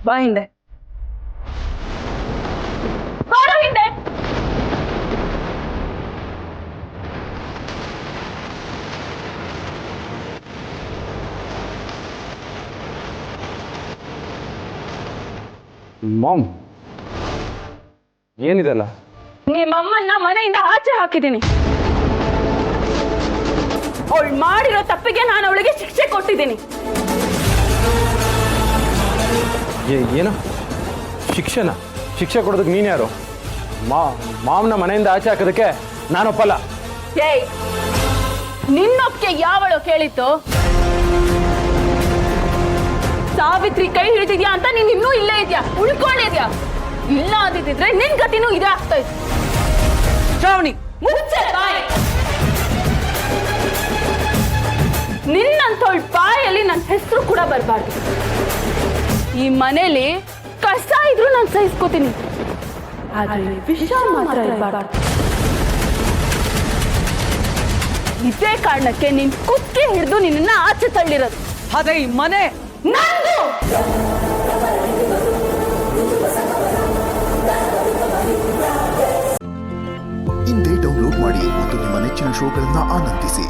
ಬಾ ಹಿಂದೆ. ಬಾರೋ ಹಿಂದೆ. ಮಾಮ್, ಏನಿದೆಲ್ಲ? ನಿಮ್ಮಮ್ಮನ್ನ ಮನೆಯಿಂದ ಆಚೆ ಹಾಕಿದ್ದೀನಿ. ಅವಳು ಮಾಡಿರೋ ತಪ್ಪಿಗೆ ನಾನು ಅವಳಿಗೆ ಶಿಕ್ಷೆ ಕೊಟ್ಟಿದ್ದೀನಿ. ಏನು ಶಿಕ್ಷಣ? ಶಿಕ್ಷೆ ಕೊಡೋದಕ್ಕೆ ನೀನು ಯಾರು? ಮಾಮ್ನ ಮನೆಯಿಂದ ಆಚೆ ಹಾಕೋದಕ್ಕೆ ನಾನೊಪ್ಪಲ್ಲ. ಏಯ್, ನಿನ್ನೊಪ್ಪಿಗೆ ಯಾವಳು ಕೇಳಿತ್ತು? ಸಾವಿತ್ರಿ ಕೈ ಹಿಡಿದಿದ್ಯಾ ಅಂತ ನೀನ್ ಇನ್ನೂ ಇಲ್ಲೇ ಇದೆಯಾ, ಉಳ್ಕೊಂಡಿದ್ಯಾ? ಇಲ್ಲ ಅಂದಿದ್ರೆ ನಿನ್ ಗತಿನೂ ಇದೇ ಆಗ್ತಾ ಇತ್ತು. ಶ್ರಾವಣಿ, ಮುಚ್ಚೆ ಬಾಯಿ. ನಿನ್ನಂಥವಳ ಬಾಯಲ್ಲಿ ನನ್ನ ಹೆಸರು ಕೂಡ ಬರಬಾರ್ದು. ಈ ಮನೇಲಿ ಕಸ ಇದ್ರೂ ನಾನು ಸಹಿಸ್ಕೋತೀನಿ, ಆದ್ರೆ ವಿಷ ಮಾತ್ರ ಇರಬಾರ್ದು. ಇದೇ ಕಾರಣಕ್ಕೆ ನಿನ್ ಕುಕ್ಕೆ ಹಿಡಿದು ನಿನ್ನ ಆಚೆ ತಳ್ಳಿರೋದು. ಅದೇ ಈ ಮನೆ ನಂದು. ಇಂದೇ ಡೌನ್ಲೋಡ್ ಮಾಡಿ ಮತ್ತು ನಿಮ್ಮ ನೆಚ್ಚಿನ ಶೋಗಳನ್ನು ಆನಂದಿಸಿ.